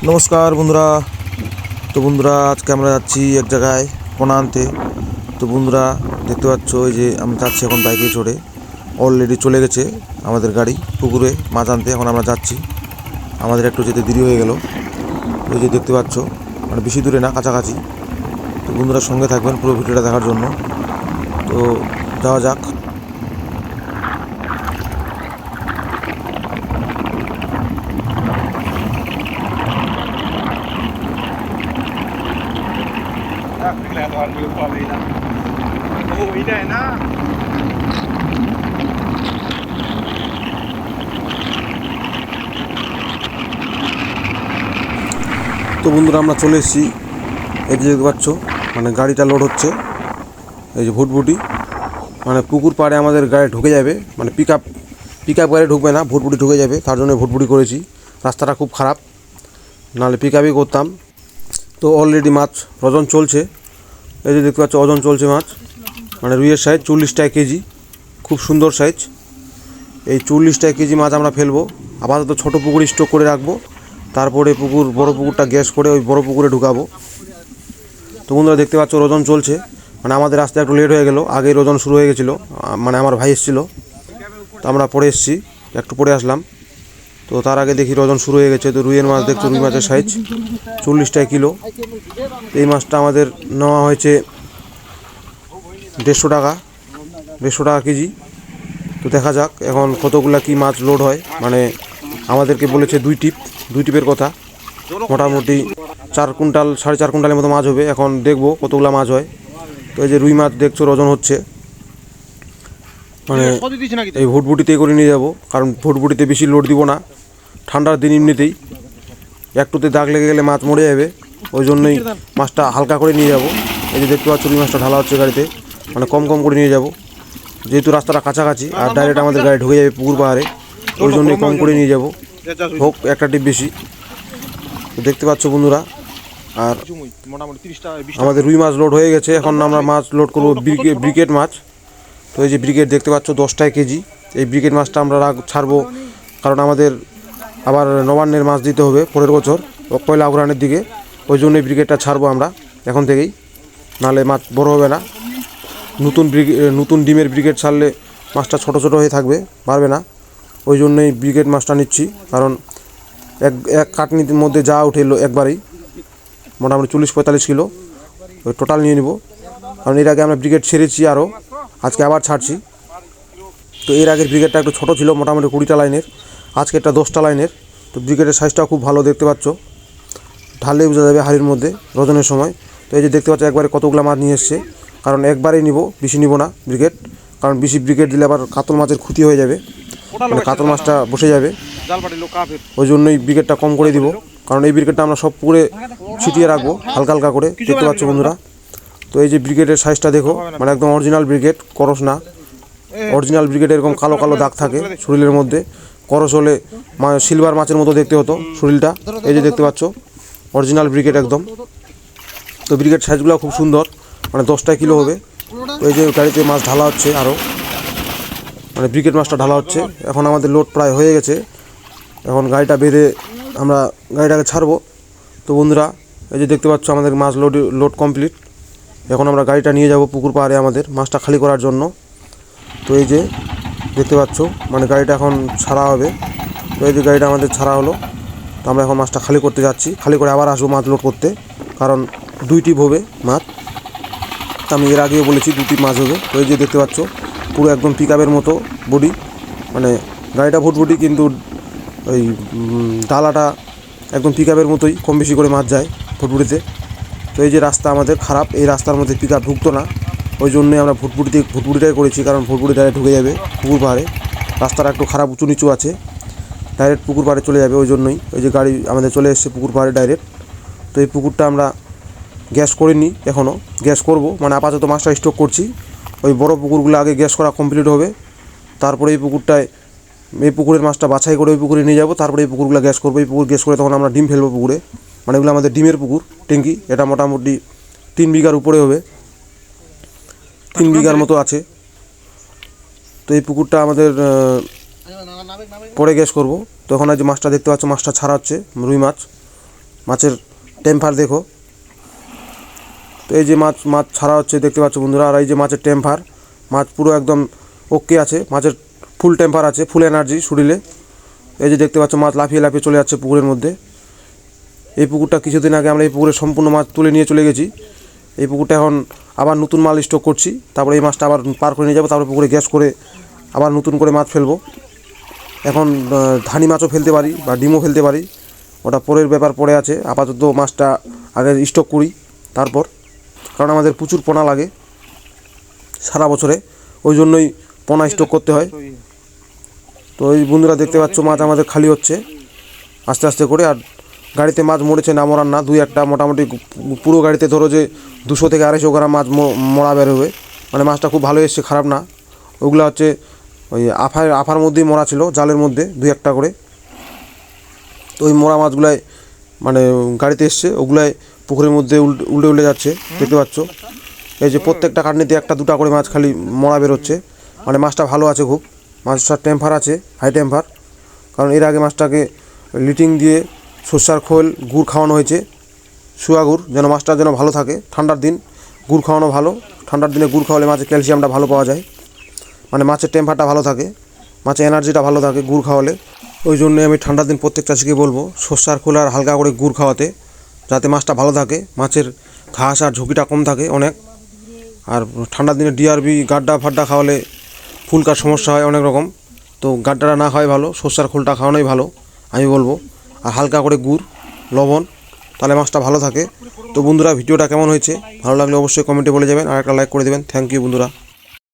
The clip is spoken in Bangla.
নমস্কার বন্ধুরা। তো বন্ধুরা, আজকে আমরা যাচ্ছি এক জায়গায় পোনা আনতে। তো বন্ধুরা দেখতে পাচ্ছ, এই যে আমরা যাচ্ছি এখন বাইকে চড়ে। অলরেডি চলে গেছে আমাদের গাড়ি পুকুরে মাছ আনতে। এখন আমরা যাচ্ছি, আমাদের একটু যেতে দেরি হয়ে গেল। ওই যে দেখতে পাচ্ছ, মানে বেশি দূরে না, কাছাকাছি। তো বন্ধুরা সঙ্গে থাকবেন পুরো ভিডিওটা দেখার জন্য। তো যাওয়া যাক। তো বন্ধুরা আমরা চলে এসেছি। এই যে দেখতে পাচ্ছ, মানে গাড়িটা লোড হচ্ছে। এই যে ভুটভুটি, মানে পুকুর পাড়ে আমাদের গাড়ি ঢুকে যাবে, মানে পিক আপ গাড়ি ঢুকবে না, ভুটভুটি ঢুকে যাবে। তার জন্য ভুটভুটি করেছি। রাস্তাটা খুব খারাপ, নাহলে পিক আপই করতাম। তো অলরেডি মাছ ওজন চলছে। এই যে দেখতে পাচ্ছ, ওজন চলছে মাছ, মানে রুইয়ের সাইজ 40 টাকা কেজি, খুব সুন্দর সাইজ। এই 40 টাকা কেজি মাছ আমরা ফেলবো। আপাতত ছোটো পুকুরে স্টক করে রাখবো, তারপরে বড় পুকুরটা গ্যাস করে ওই বড় পুকুরে ঢুকাবো। তো বন্ধুরা দেখতে পাচ্ছ, ওজন চলছে। মানে আমাদের রাস্তায় একটু লেট হয়ে গেল, আগের ওজন শুরু হয়ে গেছিলো। মানে আমার ভাই এসেছিলো, তো আমরা পরে এসেছি, একটু পরে আসলাম। তো তার আগে দেখি ওজন শুরু হয়ে গেছে। তো রুইয়ের মাছ দেখছো, রুই মাছের সাইজ 40 টাকা কিলো। এই মাছটা আমাদের নেওয়া হয়েছে 150 টাকা, 150 টাকা কেজি। তো দেখা যাক এখন কতগুলা কি মাছ লোড হয়। মানে আমাদেরকে বলেছে দুই টিপের কথা, মোটামুটি 4 কুইন্টাল 4.5 কুইন্টালের মতো মাছ হবে। এখন দেখবো কতগুলা মাছ হয়। তো এই যে রুই মাছ দেখছো ওজন হচ্ছে, মানে এই ভুটভুটিতে করে নিয়ে যাব, কারণ ভুটভুটিতে বেশি লোড দিব না। ঠান্ডার দিন এমনিতেই একটুতে দাগ লেগে গেলে মাছ মরে যাবে, ওই জন্যই মাছটা হালকা করে নিয়ে যাব। এই যে দেখতে পাচ্ছ, রুই মাছটা ঢালা হচ্ছে গাড়িতে, মানে কম করে নিয়ে যাব, যেহেতু রাস্তাটা কাছাকাছি আর ডাইরেক্ট আমাদের গাড়ি ঢুকে যাবে পুকুর পাহাড়ে, ওই জন্যই কম করে নিয়ে যাব, হোক একটা টিপ বেশি। তো দেখতে পাচ্ছ বন্ধুরা, আর আমাদের রুই মাছ লোড হয়ে গেছে। এখন আমরা মাছ লোড করবো ব্রিকেট মাছ। তো এই যে ব্রিকেট দেখতে পাচ্ছ 10 টাকা কেজি। এই ব্রিকেট মাছটা আমরা ছাড়বো, কারণ আমাদের আবার নবান্নের মাছ দিতে হবে পরের বছর, পয়লা অগ্রহায়ণের দিকে। ওই জন্যই ব্রিকেটটা ছাড়বো আমরা এখন থেকেই, নাহলে মাছ বড় হবে না। নতুন ডিমের ব্রিকেট ছাড়লে মাছটা ছোট হয়ে থাকবে, পারবে না। ওই জন্যই ব্রিকেট মাছটা নিচ্ছি, কারণ এক কাটনির মধ্যে যা উঠেলো একবারেই মোটামুটি 40-45 কিলো ওই টোটাল নিয়ে নিব। কারণ এর আগে আমরা ব্রিকেট ছেড়েছি, আরও আজকে আবার ছাড়ছি। তো এর আগের ব্রিকেটটা একটু ছোটো ছিল, মোটামুটি 20টা লাইনের, আজকে একটা 10টা লাইনের। তো ব্রিকেটের সাইজটাও খুব ভালো, দেখতে পাচ্ছ, ঢাললেই বোঝা যাবে হাড়ির মধ্যে রোজনের সময়। তো এই যে দেখতে পাচ্ছ একবারে কতগুলো মাছ নিয়ে এসছে, কারণ একবারেই নিব, বেশি নিব না ব্রিকেট, কারণ বেশি ব্রিকেট দিলে আবার কাতল মাছের ক্ষতি হয়ে যাবে, মানে কাতল মাছটা বসে যাবে। ওই জন্যই ব্রিকেটটা কম করে দিব, কারণ এই ব্রিকেটটা আমরা সব পুকুরে ছিটিয়ে রাখবো হালকা করে, দেখতে পাচ্ছ বন্ধুরা। তো এই যে ব্রিকেটের সাইজটা দেখো, মানে একদম অরিজিনাল ব্রিকেট, করস না। অরিজিনাল ব্রিকেটে এরকম কালো দাগ থাকে শরীরের মধ্যে, করস হলে সিলভার মাছের মতো দেখতে হতো শরীরটা। এই যে দেখতে পাচ্ছ অরিজিনাল ব্রিকেট একদম। তো ব্রিকেট সাইজগুলো খুব সুন্দর, মানে 10টা কিলো হবে। তো এই যে গাড়িতে মাছ ঢালা হচ্ছে, আরও মানে ব্রিকেট মাছটা ঢালা হচ্ছে। এখন আমাদের লোড প্রায় হয়ে গেছে, এখন গাড়িটা বেঁধে আমরা গাড়িটাকে ছাড়বো। তো বন্ধুরা এই যে দেখতে পাচ্ছ, আমাদের মাছ লোড কমপ্লিট। এখন আমরা গাড়িটা নিয়ে যাব পুকুর পাড়ে আমাদের মাছটা খালি করার জন্য। তো এই যে দেখতে পাচ্ছ, মানে গাড়িটা এখন ছাড়া হবে। তো এই যে গাড়িটা আমাদের ছাড়া হলো। তো আমরা এখন মাছটা খালি করতে যাচ্ছি, খালি করে আবার আসবো মাছ লোড করতে, কারণ 2 টিপ হবে মাছ। তো আমি এর আগেও বলেছি 2 টিপ মাছ হবে। তো এই যে দেখতে পাচ্ছ, পুরো একদম পিক আপের মতো বডি, মানে গাড়িটা ভুটভুটি, কিন্তু ওই ডালাটা একদম পিক আপের মতোই, কম বেশি করে মাছ যায় ভুটভুটিতে। তো এই যে রাস্তা আমাদের খারাপ, এই রাস্তার মধ্যে পিক আপ ঢুকতো না, ওই জন্যই আমরা ভুটভুটিটাই করেছি, কারণ ভুটভুটি ডাইরেক্ট ঢুকে যাবে পুকুর পাহাড়ে। রাস্তাটা একটু খারাপ, উঁচু নিচু আছে, ডাইরেক্ট পুকুর পাড়ে চলে যাবে। ওই জন্যই ওই যে গাড়ি আমাদের চলে এসছে পুকুর পাড়ে ডাইরেক্ট। তো এই পুকুরটা আমরা গ্যাস করিনি এখনও, গ্যাস করব, মানে আপাতত মাছটা স্টক করছি। ওই বড় পুকুরগুলো আগে গ্যাস করা কমপ্লিট হবে, তারপরে এই পুকুরের মাছটা বাছাই করে ওই পুকুরে নিয়ে যাবো, তারপরে এই পুকুরগুলো গ্যাস করবো। এই পুকুর গ্যাস করে তখন আমরা ডিম ফেলবো পুকুরে, মানে এগুলো আমাদের ডিমের পুকুর ট্যাঙ্কি। এটা মোটামুটি 3 বিঘার উপরে হবে, 3 বিঘার মতো আছে। তো এই পুকুরটা আমাদের পরে গ্যাস করব। তো এখন যে মাছটা দেখতে পাচ্ছ, মাছটা ছাড়া হচ্ছে রুই মাছ। মাছের টেম্পার দেখো। তো এই যে মাছ ছাড়া হচ্ছে দেখতে পাচ্ছ বন্ধুরা। আর এই যে মাছের টেম্পার, মাছ পুরো একদম ওকে আছে, মাছের ফুল টেম্পার আছে, ফুল এনার্জি শরীরে। এই যে দেখতে পাচ্ছ মাছ লাফিয়ে লাফিয়ে চলে যাচ্ছে পুকুরের মধ্যে। এই পুকুরটা কিছুদিন আগে আমরা এই পুকুরে সম্পূর্ণ মাছ তুলে নিয়ে চলে গেছি। এই পুকুরটা এখন আবার নতুন মাল স্টক করছি, তারপরে এই মাছটা আবার পার করে নিয়ে যাবো, তারপরে পুকুরে গ্যাস করে আবার নতুন করে মাছ ফেলবো। এখন ধানি মাছও ফেলতে পারি বা ডিমও ফেলতে পারি, ওটা পরের ব্যাপার পড়ে আছে। আপাতত মাছটা আগে স্টক করি তারপর, কারণ আমাদের প্রচুর পোনা লাগে সারা বছরে, ওই জন্যই পোনা স্টক করতে হয়। তো এই বন্ধুরা দেখতে পাচ্ছ মাছ আমাদের খালি হচ্ছে আস্তে আস্তে করে। আর গাড়িতে মাছ মরেছে না মরার না, দুই একটা মোটামুটি পুরো গাড়িতে ধরো যে 200 থেকে 250 গ্রাম মাছ মরা বেরোবে, মানে মাছটা খুব ভালো এসছে, খারাপ না। ওগুলো হচ্ছে ওই আফার মধ্যেই মরা ছিল, জালের মধ্যে দুই একটা করে। তো ওই মরা মাছগুলাই মানে গাড়িতে এসছে, ওগুলাই পুকুরের মধ্যে উল্টে উল্টে যাচ্ছে দেখতে পাচ্ছ। এই যে প্রত্যেকটা কাটনিতে একটা দুটা করে মাছ খালি মরা বেরোচ্ছে, মানে মাছটা ভালো আছে খুব। মাছটার টেম্পার আছে, হাই টেম্পার, কারণ এর আগে মাছটাকে লিটিং দিয়ে সর্ষার খোল গুড় খাওয়ানো হয়েছে, শুয়া গুড়, যেন মাছটা যেন ভালো থাকে। ঠান্ডার দিন গুড় খাওয়ানো ভালো, ঠান্ডার দিনে গুড় খাওয়ালে মাছের ক্যালসিয়ামটা ভালো পাওয়া যায়, মানে মাছের টেম্পারটা ভালো থাকে, মাছের এনার্জিটা ভালো থাকে গুড় খাওয়ালে। ওই জন্যই আমি ঠান্ডার দিন প্রত্যেক চাষিকে বলবো সর্ষার খোল আর হালকা করে গুড় খাওয়াতে, যাতে মাছটা ভালো থাকে, মাছের ঘাস আর ঝুঁকিটা কম থাকে অনেক। আর ঠান্ডার দিনে ডিআরবি গাড্ডা ফাড্ডা খাওয়ালে ফুলকার সমস্যা হয় অনেক রকম, তো গাড্ডাটা না খাওয়াই ভালো, সর্ষার খোলটা খাওয়ানোই ভালো আমি বলবো। আর হালকা করে গুড় লবণ, তাহলে মাছটা ভালো থাকে। তো বন্ধুরা ভিডিওটা কেমন হয়েছে ভালো লাগলে অবশ্যই কমেন্টে বলে যাবেন, আর একটা লাইক করে দেবেন। থ্যাংক ইউ বন্ধুরা।